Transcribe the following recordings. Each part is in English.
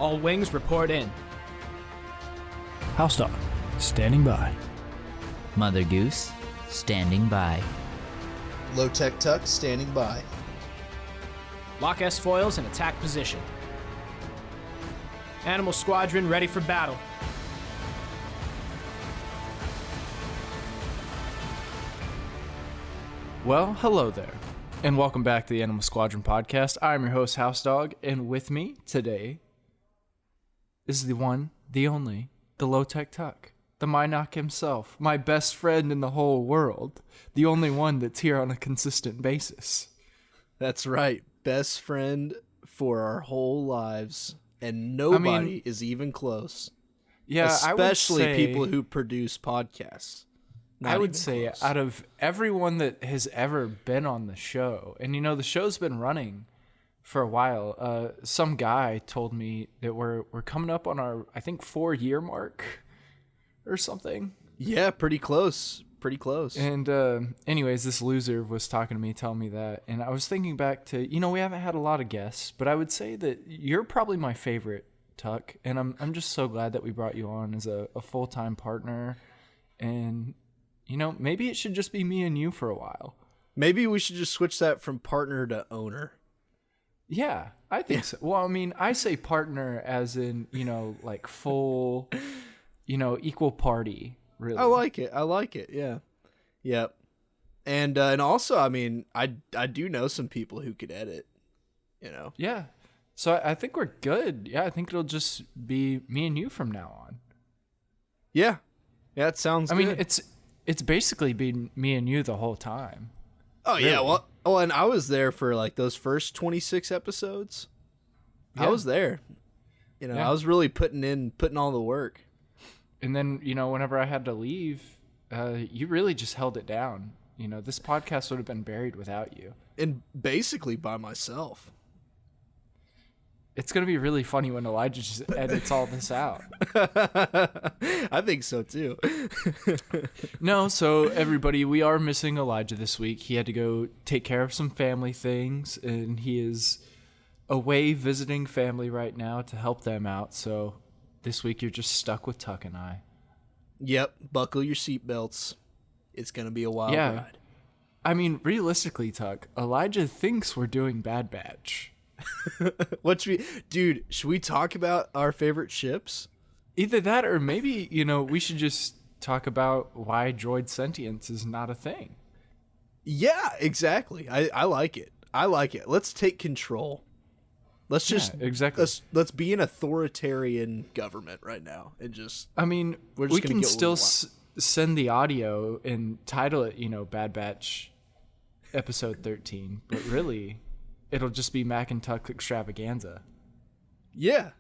All wings report in. HouseDog, standing by. MotherGoose, standing by. Lowtech Tuck, standing by. Lock S foils in attack position. Animal Squadron ready for battle. Well, hello there, and welcome back to the Animal Squadron podcast. I'm your host, HouseDog, and with me today is the one, the only, the Lowtech Tuck, the Minoc himself, my best friend in the whole world, the only one that's here on a consistent basis. That's right. Best friend for our whole lives, and nobody is even close. Yeah, especially I would say, people who produce podcasts. I would say out of everyone that has ever been on the show, and you know, the show's been running for a while. Some guy told me that we're coming up on our, I think, 4-year mark or something. Yeah, pretty close. Pretty close. And anyways, this loser was talking to me, telling me that, and I was thinking back to, you know, we haven't had a lot of guests, but I would say that you're probably my favorite, Tuck, and I'm just so glad that we brought you on as a full-time partner. And you know, maybe it should just be me and you for a while. Maybe we should just switch that from partner to owner. Yeah, I think so. Well, I mean, I say partner as in, you know, like full, you know, equal party, really. I like it. Yeah. Yep. And also, I mean, I do know some people who could edit, you know. Yeah. So I think we're good. Yeah, I think it'll just be me and you from now on. Yeah. Yeah, it sounds good. I mean, it's basically been me and you the whole time. Oh, really. Yeah. Well, and I was there for like those first 26 episodes. Yeah. I was there. You know, yeah. I was really putting all the work. And then, you know, whenever I had to leave, you really just held it down. You know, this podcast would have been buried without you. And basically by myself. It's going to be really funny when Elijah just edits all this out. I think so, too. No, so everybody, we are missing Elijah this week. He had to go take care of some family things, and he is away visiting family right now to help them out. So this week you're just stuck with Tuck and I. Yep, buckle your seatbelts. It's going to be a wild ride. I mean, realistically, Tuck, Elijah thinks we're doing Bad Batch. Dude, should we talk about our favorite ships? Either that, or maybe, you know, we should just talk about why droid sentience is not a thing. Yeah, exactly. I like it. Let's take control. Let's just exactly. Let's be an authoritarian government right now and just. I mean, we can still send the audio and title it, you know, Bad Batch episode 13, but really it'll just be Mac and Tuck extravaganza. Yeah,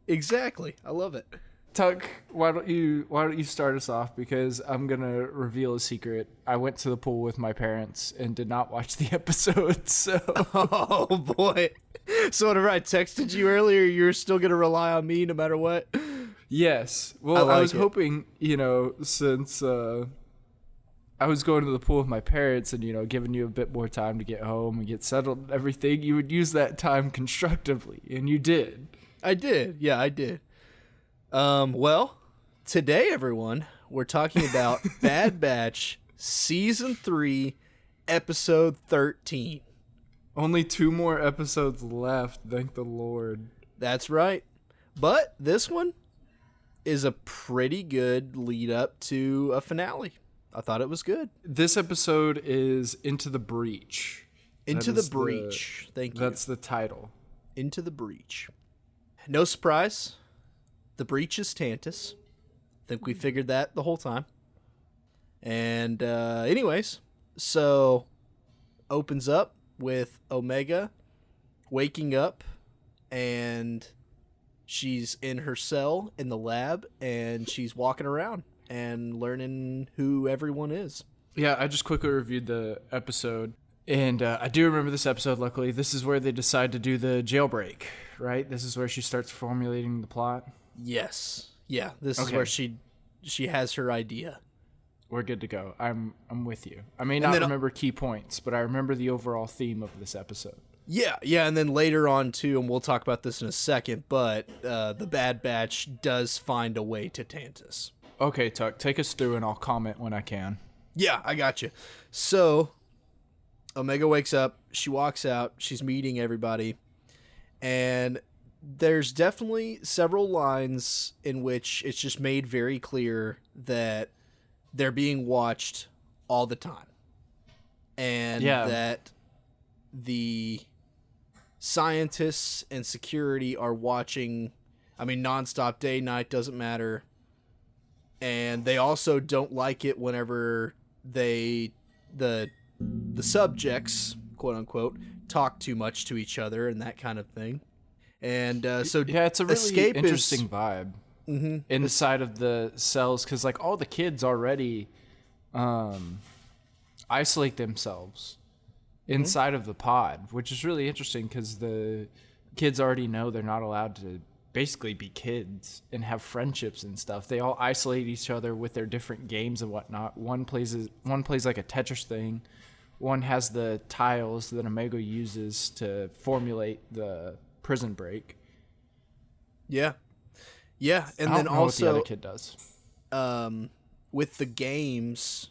exactly. I love it. Tuck, why don't you start us off, because I'm gonna reveal a secret. I went to the pool with my parents and did not watch the episode. So, oh boy. So whenever I texted you earlier, you're still gonna rely on me no matter what. Yes. Well, I was hoping, you know, since I was going to the pool with my parents and, you know, giving you a bit more time to get home and get settled and everything, you would use that time constructively, and you did. I did. Yeah, I did. Well, today, everyone, we're talking about Bad Batch Season 3, Episode 13. Only 2 more episodes left, thank the Lord. That's right. But this one is a pretty good lead up to a finale. I thought it was good. This episode is Into the Breach. Into the Breach. Thank you. That's the title. Into the Breach. No surprise. The Breach is Tantus. I think we figured that the whole time. And anyways, so opens up with Omega waking up, and she's in her cell in the lab, and she's walking around and learning who everyone is. Yeah, I just quickly reviewed the episode, and I do remember this episode, luckily. This is where they decide to do the jailbreak, right? This is where she starts formulating the plot? Yes. Yeah, this is where she has her idea. We're good to go. I'm with you. I may not remember key points, but I remember the overall theme of this episode. Yeah, and then later on too, and we'll talk about this in a second, but the Bad Batch does find a way to Tantus. Okay, Tuck, take us through and I'll comment when I can. Yeah, I got you. So, Omega wakes up, she walks out, she's meeting everybody, and there's definitely several lines in which it's just made very clear that they're being watched all the time. And that the scientists and security are watching, nonstop, day, night, doesn't matter. And they also don't like it whenever the subjects, quote unquote, talk too much to each other and that kind of thing. And so it's a really escape interesting vibe inside of the cells, because like all the kids already isolate themselves inside of the pod, which is really interesting because the kids already know they're not allowed to basically be kids and have friendships and stuff. They all isolate each other with their different games and whatnot. One plays like a Tetris thing. One has the tiles that Omega uses to formulate the prison break. Yeah, and I then don't know also what the other kid does. With the games,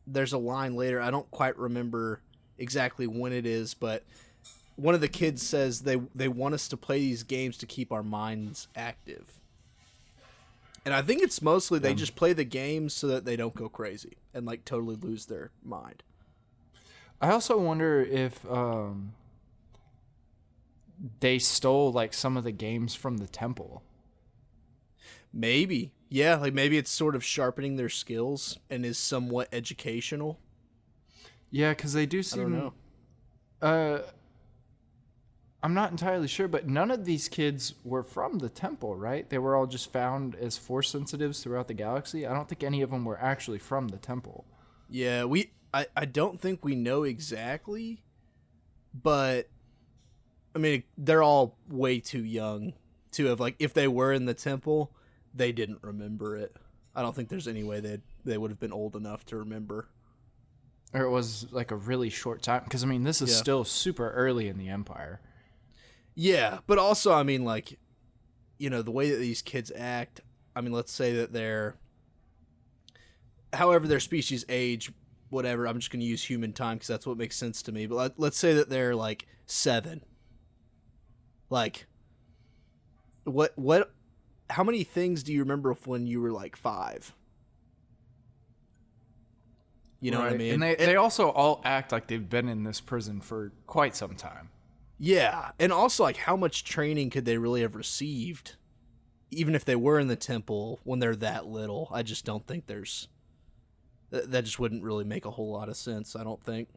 there's a line later. I don't quite remember exactly when it is, but one of the kids says they want us to play these games to keep our minds active. And I think it's mostly they just play the games so that they don't go crazy and like totally lose their mind. I also wonder if they stole like some of the games from the temple. Maybe. Yeah, like maybe it's sort of sharpening their skills and is somewhat educational. Yeah, because they do seem... I don't know. I'm not entirely sure, but none of these kids were from the temple, right? They were all just found as force sensitives throughout the galaxy. I don't think any of them were actually from the temple. Yeah, I don't think we know exactly, but I mean, they're all way too young to have, like, if they were in the temple, they didn't remember it. I don't think there's any way they would have been old enough to remember. Or it was like a really short time, because I mean, this is still super early in the Empire. Yeah, but also, I mean, like, you know, the way that these kids act, I mean, let's say that they're, however their species age, whatever, I'm just going to use human time because that's what makes sense to me, but let's say that they're, like, 7. Like, how many things do you remember when you were, like, 5? You know what I mean? And they also all act like they've been in this prison for quite some time. Yeah, and also, like, how much training could they really have received, even if they were in the temple when they're that little? I just don't think there's... That just wouldn't really make a whole lot of sense, I don't think.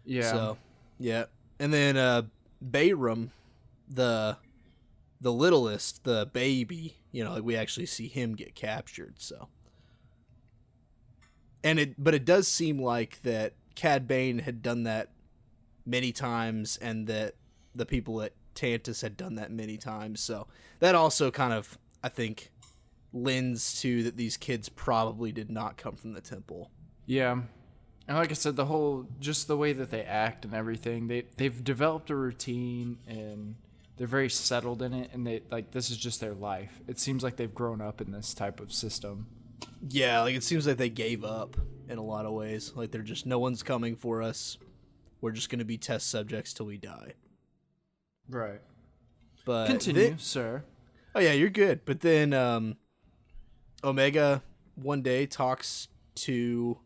Yeah. So, yeah. And then Bayram, the littlest, the baby, you know, like, we actually see him get captured, so... But it does seem like that Cad Bane had done that many times, and that the people at Tantus had done that many times. So that also kind of, I think, lends to that these kids probably did not come from the temple. Yeah. And like I said, just the way that they act and everything, they've developed a routine and they're very settled in it, and this is just their life. It seems like they've grown up in this type of system. Yeah, like, it seems like they gave up in a lot of ways. Like, they're just, no one's coming for us. We're just going to be test subjects till we die. Right. But continue, sir. Oh, yeah, you're good. But then Omega one day talks to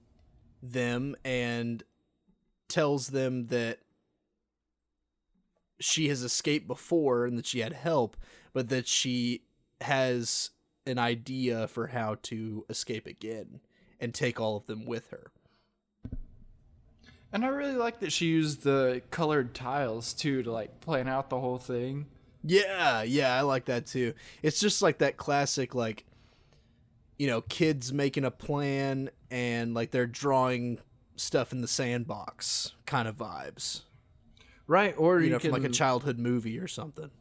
them and tells them that she has escaped before and that she had help, but that she has an idea for how to escape again and take all of them with her. And I really like that she used the colored tiles too to like plan out the whole thing. Yeah, I like that too. It's just like that classic, like, you know, kids making a plan and like they're drawing stuff in the sandbox kind of vibes. Right, or you know, from like a childhood movie or something.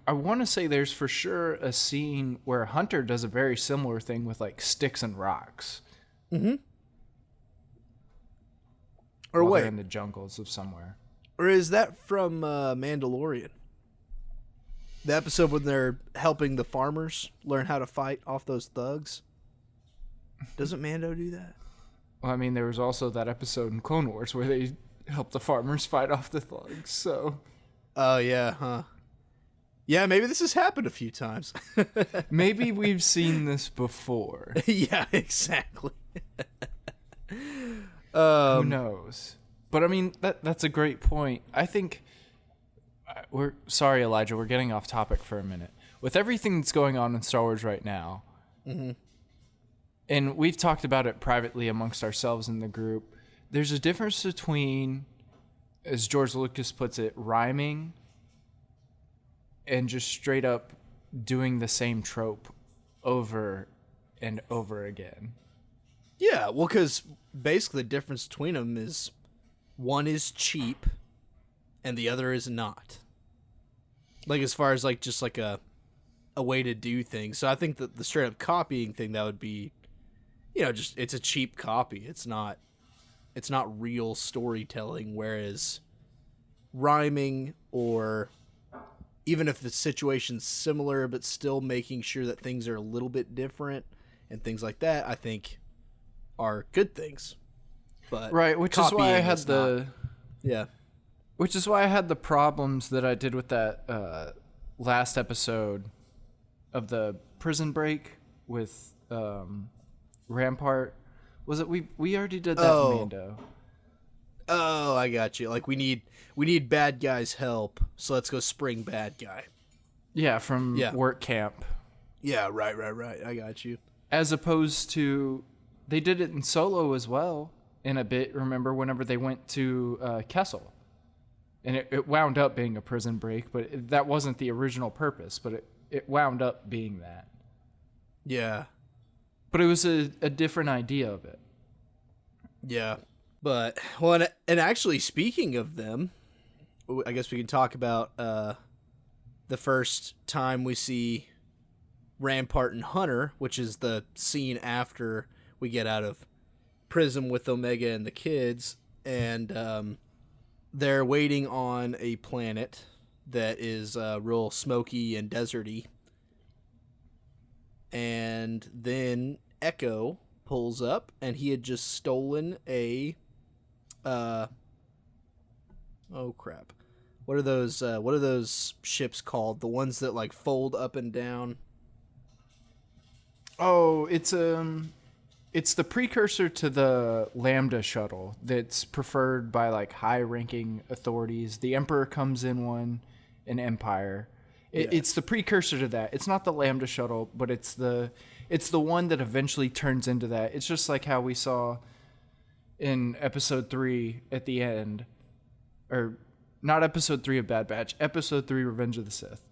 I want to say there's for sure a scene where Hunter does a very similar thing with like sticks and rocks. Mm-hmm. Or while wait, they're in the jungles of somewhere. or is that from Mandalorian? The episode when they're helping the farmers learn how to fight off those thugs. Doesn't Mando do that? Well, I mean, there was also that episode in Clone Wars where they helped the farmers fight off the thugs, so... Oh, yeah, huh? Yeah, maybe this has happened a few times. Maybe we've seen this before. Yeah, exactly. Who knows? But, I mean, that's a great point. I think... Sorry, Elijah, we're getting off topic for a minute. With everything that's going on in Star Wars right now, and we've talked about it privately amongst ourselves in the group, there's a difference between, as George Lucas puts it, rhyming and just straight up doing the same trope over and over again. Yeah, well, because basically the difference between them is one is cheap and the other is not. Like, as far as, like, just, like, a way to do things. So I think that the straight-up copying thing, that would be, you know, just, it's a cheap copy. It's not real storytelling, whereas rhyming, or even if the situation's similar but still making sure that things are a little bit different and things like that, I think are good things. But right, which is why I had the... Yeah. Which is why I had the problems that I did with that last episode of the prison break with Rampart. Was it we already did that in Mando? Oh, I got you. Like, we need bad guy's help, so let's go spring bad guy. Yeah, from work camp. Yeah, right. I got you. As opposed to, they did it in Solo as well in a bit. Remember, whenever they went to Kessel. And it wound up being a prison break, but that wasn't the original purpose, but it wound up being that. Yeah. But it was a different idea of it. Yeah. But, well, and actually, speaking of them, I guess we can talk about the first time we see Rampart and Hunter, which is the scene after we get out of prison with Omega and the kids, and they're waiting on a planet that is real smoky and deserty. And then Echo pulls up, and he had just stolen a... oh, crap. What are those ships called? The ones that, like, fold up and down? Oh, it's the precursor to the Lambda shuttle that's preferred by, like, high-ranking authorities. The Emperor comes in one, an Empire. It's the precursor to that. It's not the Lambda shuttle, but it's the one that eventually turns into that. It's just like how we saw in Episode 3 at the end, or not Episode 3 of Bad Batch, Episode 3 Revenge of the Sith.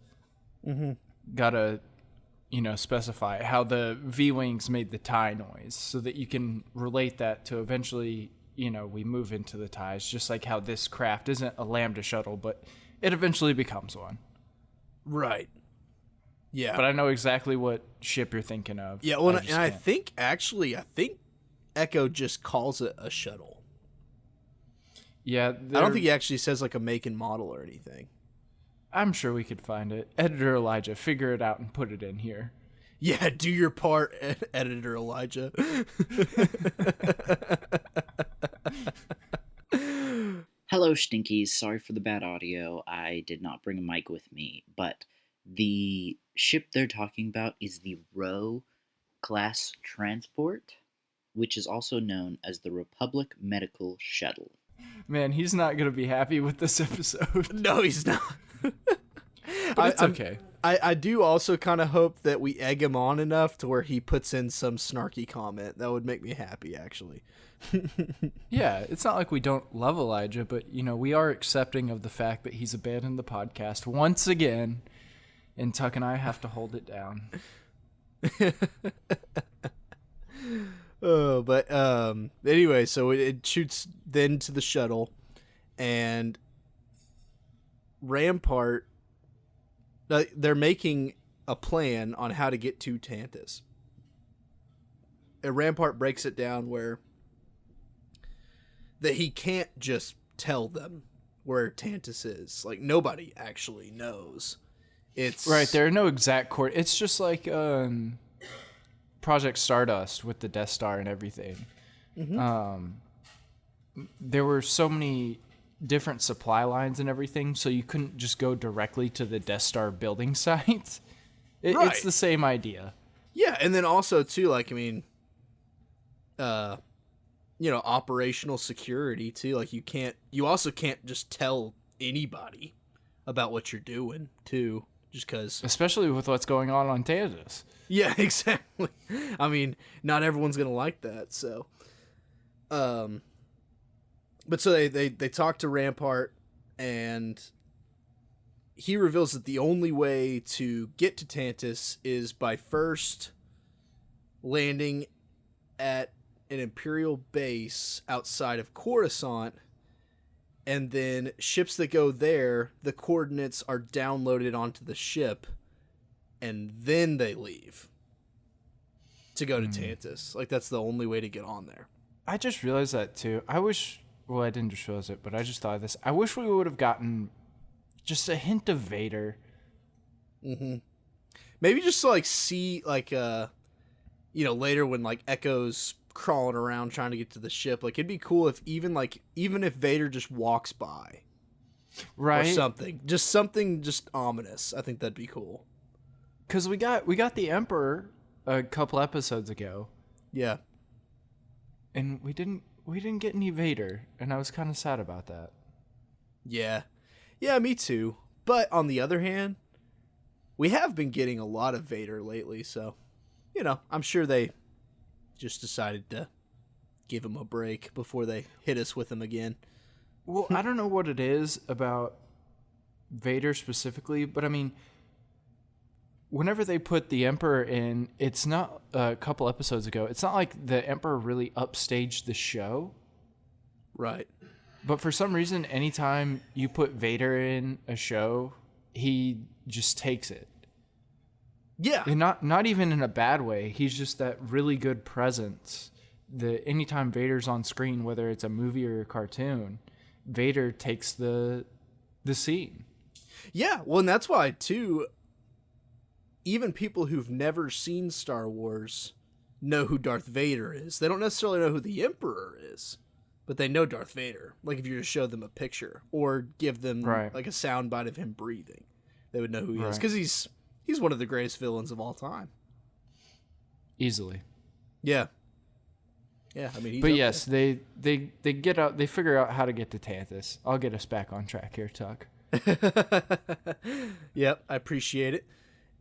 Mm-hmm. Gotta, specify how the V-Wings made the TIE noise so that you can relate that to eventually, we move into the TIEs, just like how this craft isn't a Lambda shuttle, but it eventually becomes one. Right. Yeah. But I know exactly what ship you're thinking of. Yeah, well, and I think Echo just calls it a shuttle. Yeah. I don't think he actually says, like, a make and model or anything. I'm sure we could find it. Editor Elijah, figure it out and put it in here. Yeah, do your part, Editor Elijah. Hello, Stinkies. Sorry for the bad audio. I did not bring a mic with me, but the ship they're talking about is the Roe class transport, which is also known as the Republic Medical Shuttle. Man, he's not going to be happy with this episode. No, he's not. But it's okay. I do also kind of hope that we egg him on enough to where he puts in some snarky comment. That would make me happy, actually. Yeah, it's not like we don't love Elijah, but, we are accepting of the fact that he's abandoned the podcast once again, and Tuck and I have to hold it down. But anyway, so it shoots then to the shuttle, and Rampart, they're making a plan on how to get to Tantus. And Rampart breaks it down where that he can't just tell them where Tantus is. Like, nobody actually knows. It's Right, there are no exact it's just like Project Stardust with the Death Star and everything. There were so many different supply lines and everything, so you couldn't just go directly to the Death Star building site. Right. It's the same idea. Yeah, and then also too, like, I mean, operational security too. Like, you also can't just tell anybody about what you're doing too, just because. Especially with what's going on Tantus. Yeah, exactly. I mean, not everyone's gonna like that. So, but so they talk to Rampart, and he reveals that the only way to get to Tantus is by first landing at an Imperial base outside of Coruscant, and then ships that go there, the coordinates are downloaded onto the ship, and then they leave to go to Tantus. Like, that's the only way to get on there. I just realized that too. I didn't just realize it, but I just thought of this. I wish we would have gotten just a hint of Vader. Maybe just to, like, see, like, later when, like, Echo's crawling around trying to get to the ship. Like, it'd be cool if even if Vader just walks by. Right. Or something. Just something just ominous. I think that'd be cool. Because we got the Emperor a couple episodes ago. Yeah. And we didn't get any Vader, and I was kind of sad about that. Yeah. Yeah, me too. But on the other hand, we have been getting a lot of Vader lately, so, I'm sure they just decided to give him a break before they hit us with him again. Well, I don't know what it is about Vader specifically, but I mean, whenever they put the Emperor in, it's not a couple episodes ago. It's not like the Emperor really upstaged the show. Right. But for some reason, anytime you put Vader in a show, he just takes it. Yeah. And not even in a bad way. He's just that really good presence. Anytime Vader's on screen, whether it's a movie or a cartoon, Vader takes the scene. Yeah, well, and that's why too, even people who've never seen Star Wars know who Darth Vader is. They don't necessarily know who the Emperor is, but they know Darth Vader. Like, if you just show them a picture or give them like a sound bite of him breathing, they would know who he is, because he's one of the greatest villains of all time. Easily. Yeah. Yeah, I mean, but yes, they get out. They figure out how to get to Tantus. I'll get us back on track here, Tuck. Yep, I appreciate it.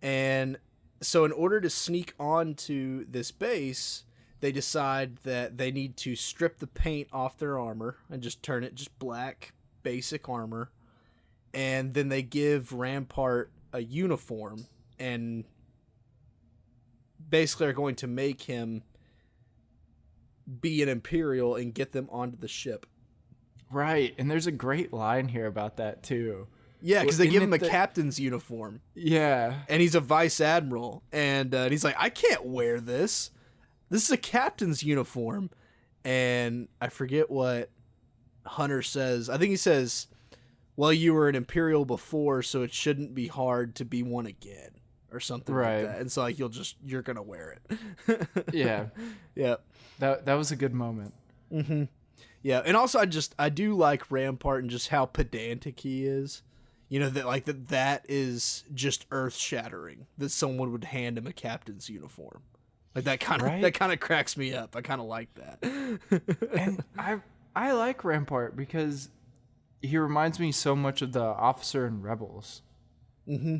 And so, in order to sneak onto this base, they decide that they need to strip the paint off their armor and just turn it just black, basic armor. And then they give Rampart a uniform and basically are going to make him be an Imperial and get them onto the ship. Right, and there's a great line here about that too. Yeah, because they give him a captain's uniform. Yeah. And he's a vice admiral. And he's like, I can't wear this. This is a captain's uniform. And I forget what Hunter says. I think he says, well, you were an Imperial before, so it shouldn't be hard to be one again. Or something like that. And so, like, you're going to wear it. Yeah. Yeah. That was a good moment. Mm-hmm. Yeah. And also, I do like Rampart and just how pedantic he is. You know, that is just earth-shattering that someone would hand him a captain's uniform. Like, that kind of cracks me up. I kind of like that. And I like Rampart because he reminds me so much of the officer in Rebels. Mm-hmm.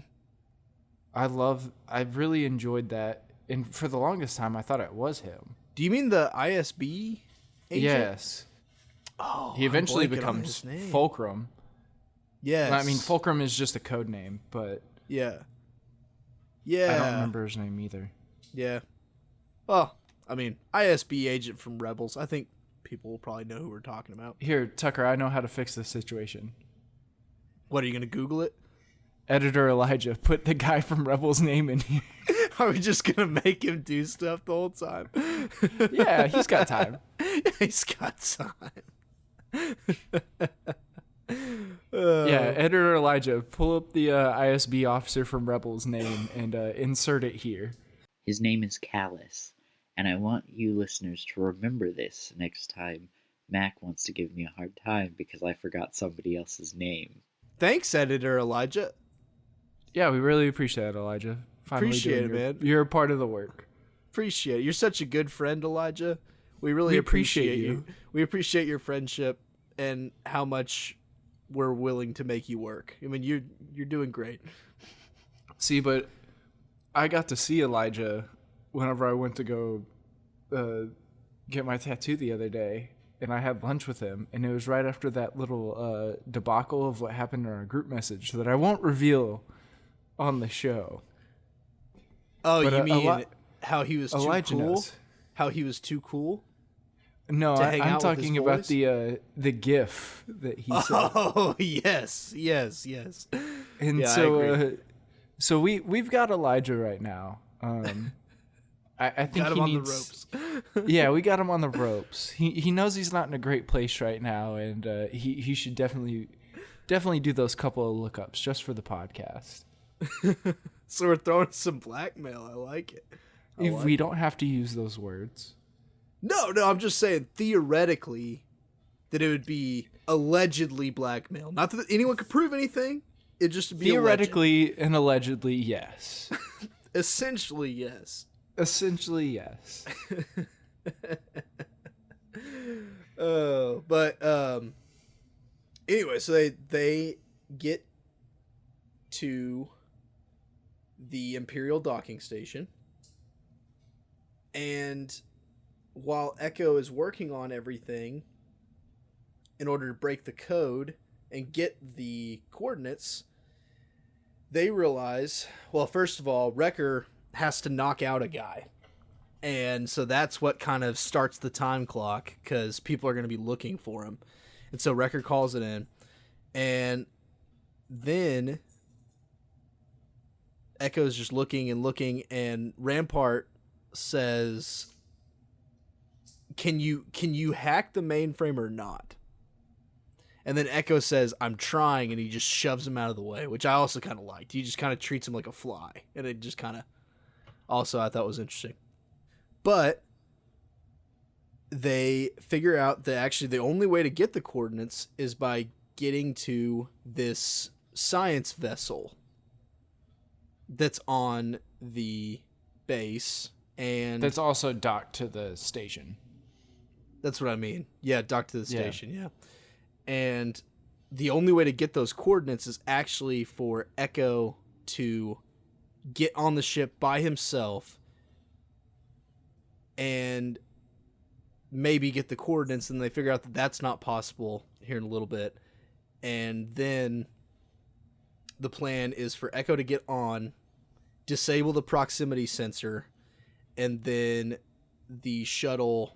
I really enjoyed that. And for the longest time, I thought it was him. Do you mean the ISB agent? Yes. Oh, he eventually becomes Fulcrum. Yes. I mean, Fulcrum is just a code name, but... Yeah. Yeah. I don't remember his name either. Yeah. Well, I mean, ISB agent from Rebels. I think people will probably know who we're talking about. Here, Tucker, I know how to fix this situation. What, are you going to Google it? Editor Elijah, put the guy from Rebels' name in here. Are we just going to make him do stuff the whole time? Yeah, he's got time. He's got time. Yeah, editor Elijah, pull up the ISB officer from Rebels name and insert it here. His name is Callus, and I want you listeners to remember this next time Mac wants to give me a hard time because I forgot somebody else's name. Thanks, editor Elijah. Yeah, we really appreciate it, Elijah. Finally Appreciate doing it, man. You're a part of the work. Appreciate it. You're such a good friend, Elijah. We really We appreciate appreciate you. We appreciate your friendship and how much we're willing to make you work. I mean, you're doing great. See, but I got to see Elijah whenever I went to go get my tattoo the other day, and I had lunch with him, and it was right after that little debacle of what happened in our group message that I won't reveal on the show. Oh, But, you mean how he was Elijah too cool? knows. How he was too cool? No, To hang I'm out with his talking about boys? the GIF that he said. Oh, yes. And Yeah, I so, agree. So we've got Elijah right now. I think Got him he on needs. the ropes. Yeah, we got him on the ropes. He knows he's not in a great place right now, and he should definitely do those couple of lookups just for the podcast. So we're throwing some blackmail. I like it. We don't have to use those words. No, I'm just saying theoretically that it would be allegedly blackmail. Not that anyone could prove anything. It just be Theoretically and allegedly, yes. essentially yes. Essentially, yes. But anyway, so they get to the Imperial docking station, and while Echo is working on everything in order to break the code and get the coordinates, they realize, well, first of all, Wrecker has to knock out a guy. And so that's what kind of starts the time clock, because people are going to be looking for him. And so Wrecker calls it in. And then Echo's just looking, and Rampart says, Can you hack the mainframe or not? And then Echo says, I'm trying, and he just shoves him out of the way, which I also kind of liked. He just kind of treats him like a fly, and it just kind of also I thought was interesting. But they figure out that actually the only way to get the coordinates is by getting to this science vessel that's on the base, and That's also docked to the station. that's what I mean. Yeah, docked to the station, yeah. And the only way to get those coordinates is actually for Echo to get on the ship by himself and maybe get the coordinates, and they figure out that that's not possible here in a little bit. And then the plan is for Echo to get on, disable the proximity sensor, and then the shuttle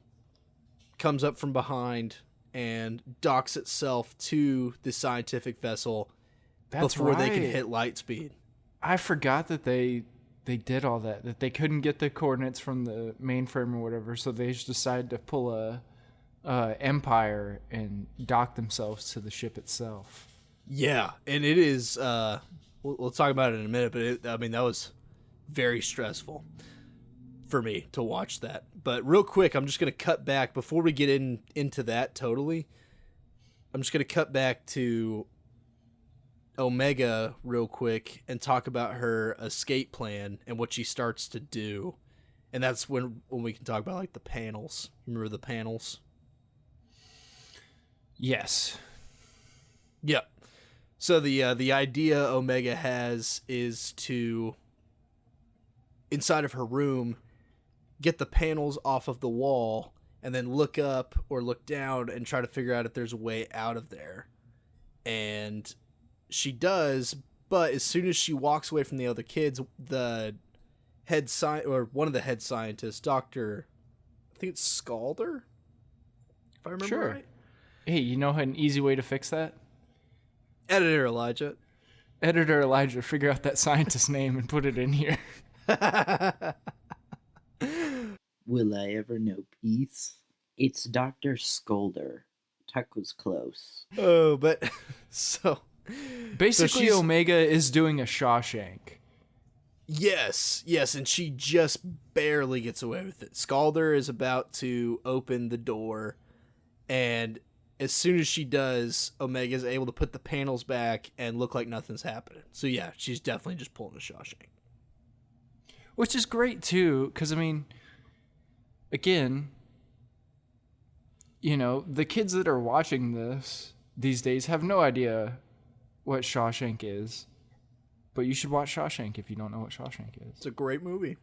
comes up from behind and docks itself to the scientific vessel before they can hit light speed. I forgot that they did all that they couldn't get the coordinates from the mainframe or whatever, so they just decided to pull a Empire and dock themselves to the ship itself. Yeah, and it is, we'll talk about it in a minute, but that was very stressful for me to watch that. But real quick, I'm just going to cut back before we get into that totally. I'm just going to cut back to Omega real quick and talk about her escape plan and what she starts to do. And that's when we can talk about like the panels. Remember the panels? Yes. Yep. So the idea Omega has is to, inside of her room, get the panels off of the wall and then look up or look down and try to figure out if there's a way out of there. And she does, but as soon as she walks away from the other kids, the one of the head scientists, Dr. I think it's Scalder, if I remember right. Hey, you know an easy way to fix that? Editor Elijah, figure out that scientist's name and put it in here. Will I ever know peace? It's Dr. Scolder. Tuck was close. Oh, but so Basically, she's- Omega is doing a Shawshank. yes, and she just barely gets away with it. Scalder is about to open the door, and as soon as she does, Omega is able to put the panels back and look like nothing's happening. So yeah, she's definitely just pulling a Shawshank. Which is great, too, because, I mean, again, you know, the kids that are watching this these days have no idea what Shawshank is. But you should watch Shawshank if you don't know what Shawshank is. It's a great movie.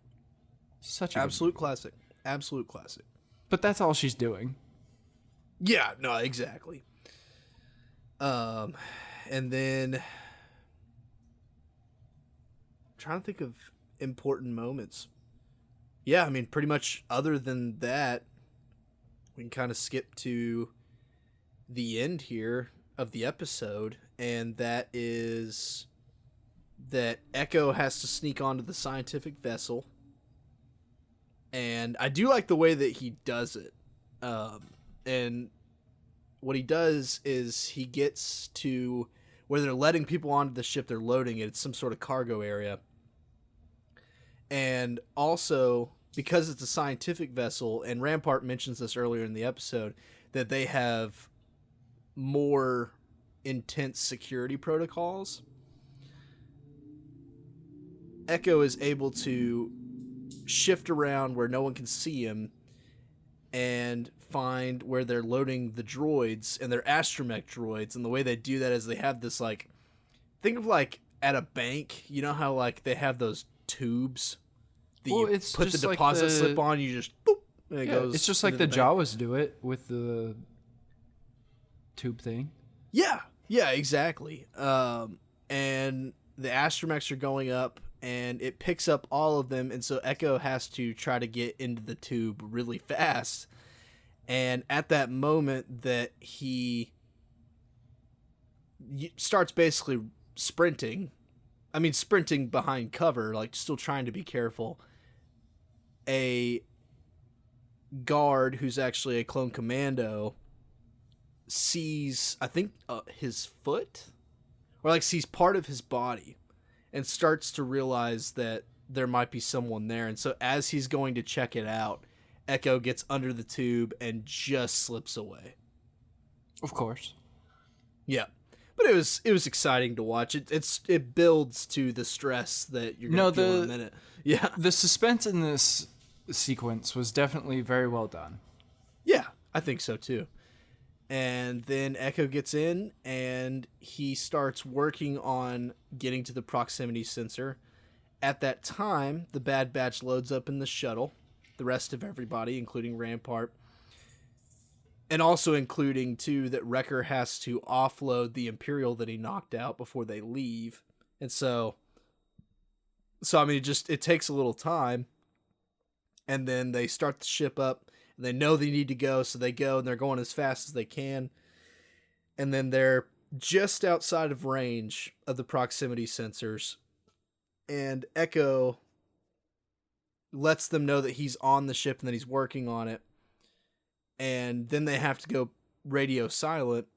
Such a Absolute classic. Absolute classic. But that's all she's doing. Yeah, no, exactly. And then I'm trying to think of important moments. Yeah, I mean, pretty much other than that, we can kind of skip to the end here of the episode, and that is that Echo has to sneak onto the scientific vessel. And I do like the way that he does it. And what he does is he gets to where they're letting people onto the ship, they're loading it. It's some sort of cargo area. And also, because it's a scientific vessel, and Rampart mentions this earlier in the episode, that they have more intense security protocols. Echo is able to shift around where no one can see him and find where they're loading the droids, and they're astromech droids. And the way they do that is they have this, like, think of like at a bank, you know how like they have those tubes that Well, you it's put the just like deposit slip on, you just boop, and it goes. It's just like into the bank. Jawas do it with the tube thing. Yeah, exactly. And the astromechs are going up, and it picks up all of them, and so Echo has to try to get into the tube really fast. And at that moment that he starts basically sprinting behind cover, like still trying to be careful, a guard who's actually a clone commando sees, I think, his foot, or like sees part of his body, and starts to realize that there might be someone there. And so as he's going to check it out, Echo gets under the tube and just slips away. Of course. Yeah, but it was exciting to watch. It builds to the stress that you're gonna feel in a minute. Yeah, The suspense in this sequence was definitely very well done. yeah, I think so too. And then Echo gets in, and he starts working on getting to the proximity sensor. At that time, the Bad Batch loads up in the shuttle, the rest of everybody, including Rampart. And also including, too, that Wrecker has to offload the Imperial that he knocked out before they leave. And so I mean, it takes a little time. And then they start the ship up, and they know they need to go, so they go, and they're going as fast as they can. And then they're just outside of range of the proximity sensors. And Echo lets them know that he's on the ship and that he's working on it. And then they have to go radio silent,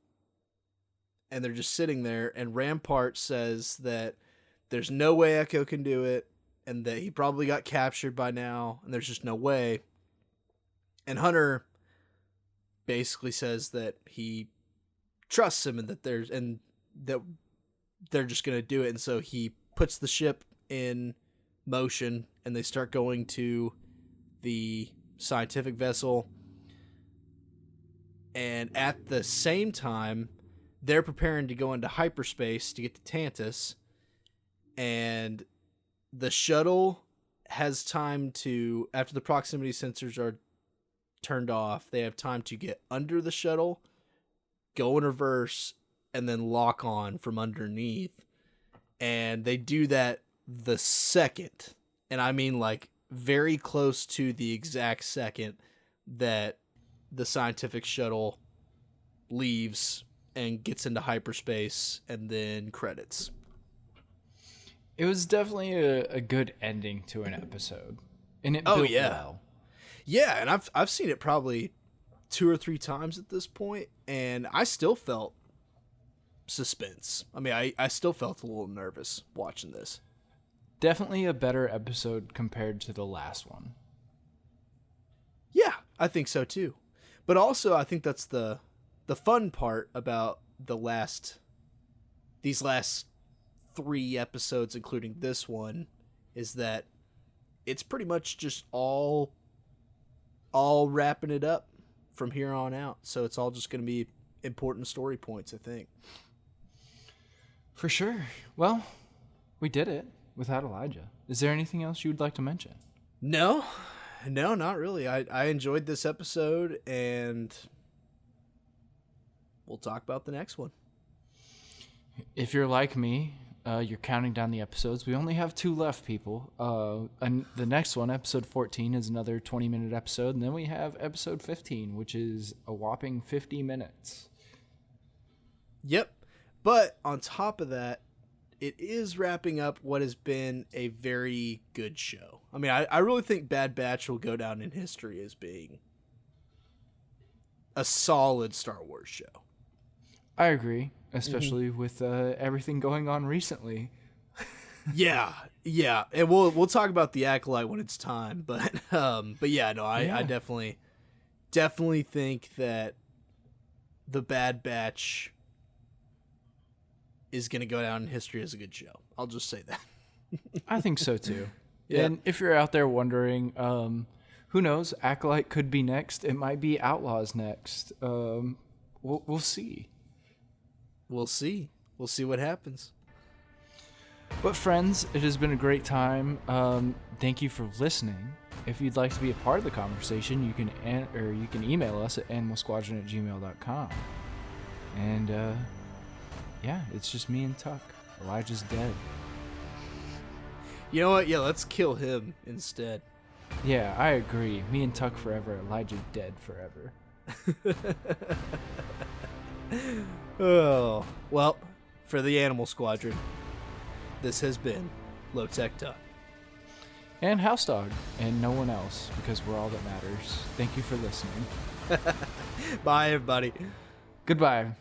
and they're just sitting there, and Rampart says that there's no way Echo can do it, and that he probably got captured by now, and there's just no way. And Hunter basically says that he trusts him, and that they're just going to do it. And so he puts the ship in motion, and they start going to the scientific vessel. And at the same time, they're preparing to go into hyperspace to get to Tantus. And the shuttle has time to, after the proximity sensors are turned off, they have time to get under the shuttle, go in reverse, and then lock on from underneath. And they do that the second, and I mean like very close to the exact second that the scientific shuttle leaves and gets into hyperspace, and then credits. It was definitely a good ending to an episode. And it Oh, built yeah. well. Yeah, and I've seen it probably 2 or 3 times at this point, and I still felt suspense. I mean, I still felt a little nervous watching this. Definitely a better episode compared to the last one. Yeah, I think so too. But also, I think that's the fun part about these last 3 episodes, including this one, is that it's pretty much just all wrapping it up from here on out. So it's all just going to be important story points, I think. For sure. Well, we did it without Elijah. Is there anything else you would like to mention? No, not really. I enjoyed this episode, and we'll talk about the next one. If you're like me, you're counting down the episodes. We only have 2 left, people. And the next one, episode 14, is another 20-minute episode. And then we have episode 15, which is a whopping 50 minutes. Yep. But on top of that, it is wrapping up what has been a very good show. I mean, I really think Bad Batch will go down in history as being a solid Star Wars show. I agree, especially with everything going on recently. Yeah, and we'll talk about the Acolyte when it's time. But yeah, no, I definitely think that the Bad Batch is going to go down in history as a good show. I'll just say that. I think so too. Yeah. And if you're out there wondering, who knows? Acolyte could be next. It might be Outlaws next. We'll see. We'll see. We'll see what happens. But friends, it has been a great time. Thank you for listening. If you'd like to be a part of the conversation, you can email us at animalsquadron@gmail.com. And yeah, it's just me and Tuck. Elijah's dead. You know what? Yeah, let's kill him instead. Yeah, I agree. Me and Tuck forever. Elijah dead forever. Oh, well, for the Animal Squadron, this has been Lowtech Tuck. And HouseDog. And no one else, because we're all that matters. Thank you for listening. Bye, everybody. Goodbye.